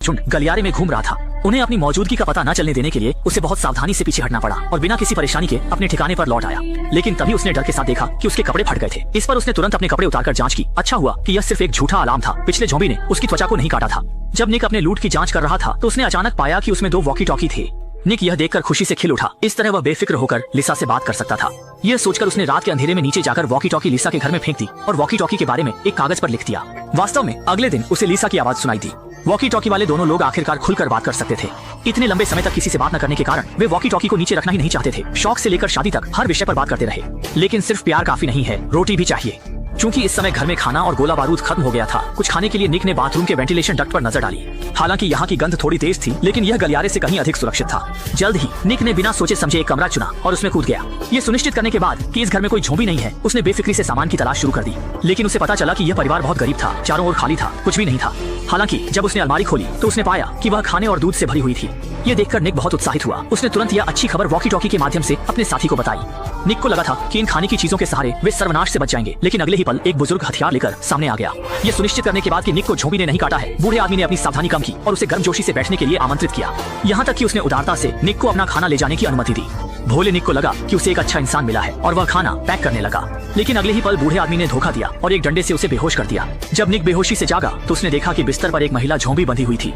झुंड गलियारे में घूम रहा था। उन्हें अपनी मौजूदगी का पता न चलने देने के लिए उसे बहुत सावधानी से पीछे हटना पड़ा और बिना किसी परेशानी के अपने ठिकाने पर लौट आया। लेकिन तभी उसने डर के साथ देखा कि उसके कपड़े फट गए थे। इस पर उसने तुरंत अपने कपड़े उतारकर जांच की। अच्छा हुआ कि यह सिर्फ एक झूठा अलार्म था। पिछले ज़ॉम्बी ने उसकी त्वचा को नहीं काटा था। जब निक अपने लूट की जांच कर रहा था तो उसने अचानक पाया कि उसमें 2 वॉकी टॉकी थे। निक यह देखकर खुशी से खिल उठा। इस तरह वह बेफिक्र होकर लिसा से बात कर सकता था। यह सोचकर उसने रात के अंधेरे में नीचे जाकर वॉकी टॉकी लिसा के घर में फेंक दी और वॉकी टॉकी के बारे में एक कागज पर लिख दिया। वास्तव में अगले दिन उसे लिसा की आवाज सुनाई दी। वॉकी टॉकी वाले दोनों लोग आखिरकार खुलकर बात कर सकते थे। इतने लंबे समय तक किसी से बात न करने के कारण वे वॉकी टॉकी को नीचे रखना ही नहीं चाहते थे। शौक से लेकर शादी तक हर विषय पर बात करते रहे। लेकिन सिर्फ प्यार काफी नहीं है, रोटी भी चाहिए। चूंकि इस समय घर में खाना और गोला बारूद खत्म हो गया था, कुछ खाने के लिए निक ने बाथरूम के वेंटिलेशन डक्ट पर नजर डाली। हालांकि यहाँ की गंध थोड़ी तेज थी, लेकिन यह गलियारे से कहीं अधिक सुरक्षित था। जल्द ही निक ने बिना सोचे समझे एक कमरा चुना और उसमें कूद गया। ये सुनिश्चित करने के बाद कि इस घर में कोई झोंबी नहीं है, उसने बेफिक्री से सामान की तलाश शुरू कर दी। लेकिन उसे पता चला कि यह परिवार बहुत गरीब था। चारों ओर खाली था, कुछ भी नहीं था। हालांकि जब उसने अलमारी खोली तो उसने पाया कि वह खाने और दूध से भरी हुई थी। ये देखकर निक बहुत उत्साहित हुआ। उसने तुरंत यह अच्छी खबर वॉकी टॉकी के माध्यम से अपने साथी को बताई। निक को लगा था कि इन खाने की चीजों के सहारे वे सर्वनाश से बच जाएंगे, लेकिन अगले ही पल एक बुजुर्ग हथियार लेकर सामने आ गया। ये सुनिश्चित करने के बाद कि निक को झोंबी ने नहीं काटा है, बूढ़े आदमी ने अपनी सावधानी कम की और उसे गर्मजोशी से बैठने के लिए आमंत्रित किया। यहाँ तक कि उसने उदारता से निक को अपना खाना ले जाने की अनुमति दी। भोले निक को लगा कि उसे एक अच्छा इंसान मिला है और वह खाना पैक करने लगा। लेकिन अगले ही पल बूढ़े आदमी ने धोखा दिया और एक डंडे से उसे बेहोश कर दिया। जब निक बेहोशी से जागा तो उसने देखा कि बिस्तर पर एक महिला झोंबी बंधी हुई थी।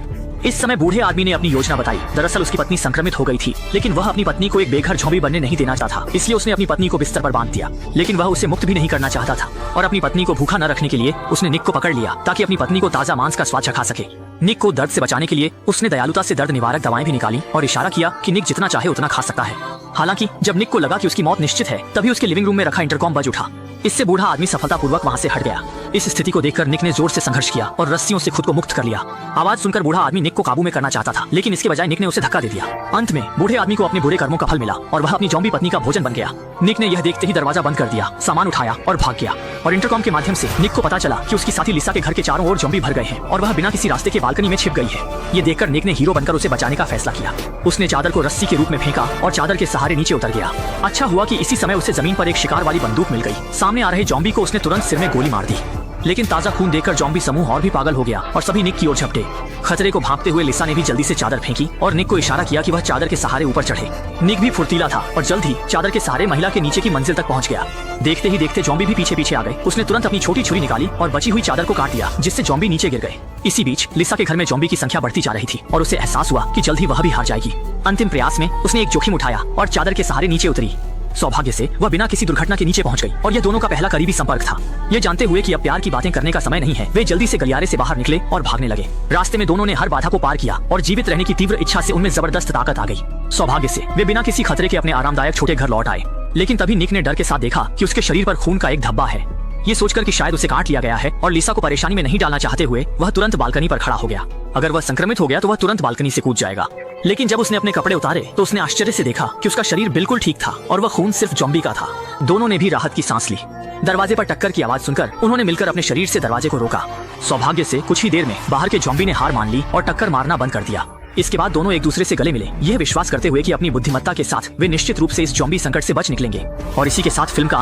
इस समय बूढ़े आदमी ने अपनी योजना बताई। दरअसल उसकी पत्नी संक्रमित हो गई थी, लेकिन वह अपनी पत्नी को एक बेघर झोंबी बनने नहीं देना चाहता। इसलिए उसने अपनी पत्नी को बिस्तर पर बांध दिया। लेकिन वह उसे मुक्त भी नहीं करना चाहता था और अपनी पत्नी को भूखा न रखने के लिए उसने निक को पकड़ लिया ताकि अपनी पत्नी को ताजा मांस का स्वाद चखा सके। निक को दर्द से बचाने के लिए उसने दयालुता से दर्द निवारक दवाएं भी निकाली और इशारा किया कि निक जितना चाहे उतना खा सकता है। हालांकि जब निक को लगा कि उसकी मौत निश्चित है, तभी उसके लिविंग रूम में रखा इंटरकॉम बज उठा। इससे बूढ़ा आदमी सफलतापूर्वक वहां से हट गया। इस स्थिति को देखकर निक ने जोर से संघर्ष किया और रस्सियों से खुद को मुक्त कर लिया। आवाज सुनकर बूढ़ा आदमी निक को काबू में करना चाहता था, लेकिन इसके बजाय निक ने उसे धक्का दे दिया। अंत में बूढ़े आदमी को अपने बुरे कर्मों का फल मिला और वह अपनी ज़ॉम्बी पत्नी का भोजन बन गया। निक ने यह देखते ही दरवाजा बंद कर दिया, सामान उठाया और भाग गया। और इंटरकॉम के माध्यम से निक को पता चला कि उसकी साथी लिसा के घर के चारों ओर ज़ॉम्बी भर गए हैं और वह बिना किसी रास्ते के बालकनी में छिप गई है। ये देखकर निक ने हीरो बनकर उसे बचाने का फैसला किया। उसने चादर को रस्सी के रूप में फेंका और चादर के सहारे नीचे उतर गया। अच्छा हुआ कि इसी समय उसे जमीन पर एक शिकार वाली बंदूक मिल गई। सामने आ रहे ज़ॉम्बी को उसने तुरंत सिर में गोली मार दी। लेकिन ताजा खून देखकर ज़ॉम्बी समूह और भी पागल हो गया और सभी निक की ओर झपटे। खतरे को भागते हुए लिसा ने भी जल्दी से चादर फेंकी और निक को इशारा किया कि वह चादर के सहारे ऊपर चढ़े। निक भी फुर्तीला था और जल्द ही चादर के सहारे महिला के नीचे की मंजिल तक पहुंच गया। देखते ही देखते ज़ॉम्बी भी पीछे पीछे आ गए। उसने तुरंत अपनी छोटी छुरी निकाली और बची हुई चादर को काट दिया, जिससे ज़ॉम्बी नीचे गिर गए। इसी बीच लिसा के घर में ज़ॉम्बी की संख्या बढ़ती जा रही थी और उसे एहसास हुआ कि जल्द ही वह भी हार जाएगी। अंतिम प्रयास में उसने एक जोखिम उठाया और चादर के सहारे नीचे उतरी। सौभाग्य से वह बिना किसी दुर्घटना के नीचे पहुंच गई और यह दोनों का पहला करीबी संपर्क था। ये जानते हुए कि अब प्यार की बातें करने का समय नहीं है, वे जल्दी से गलियारे से बाहर निकले और भागने लगे। रास्ते में दोनों ने हर बाधा को पार किया और जीवित रहने की तीव्र इच्छा से उनमें जबरदस्त ताकत आ गई। सौभाग्य से वे बिना किसी खतरे के अपने आरामदायक छोटे घर लौट आए। लेकिन तभी निक ने डर के साथ देखा कि उसके शरीर पर खून का एक धब्बा है। ये सोचकर कि शायद उसे काट लिया गया है और लिसा को परेशानी में नहीं डालना चाहते हुए वह तुरंत बालकनी पर खड़ा हो गया। अगर वह संक्रमित हो गया तो वह तुरंत बालकनी से कूद जाएगा। लेकिन जब उसने अपने कपड़े उतारे तो उसने आश्चर्य से देखा कि उसका शरीर बिल्कुल ठीक था और वह खून सिर्फ ज़ॉम्बी का था। दोनों ने भी राहत की सांस ली। दरवाजे पर टक्कर की आवाज सुनकर उन्होंने मिलकर अपने शरीर से दरवाजे को रोका। सौभाग्य से कुछ ही देर में बाहर के ज़ॉम्बी ने हार मान ली और टक्कर मारना बंद कर दिया। इसके बाद दोनों एक दूसरे से गले मिले, यह विश्वास करते हुए कि अपनी बुद्धिमत्ता के साथ वे निश्चित रूप से इस ज़ॉम्बी संकट से बच निकलेंगे। और इसी के साथ फिल्म का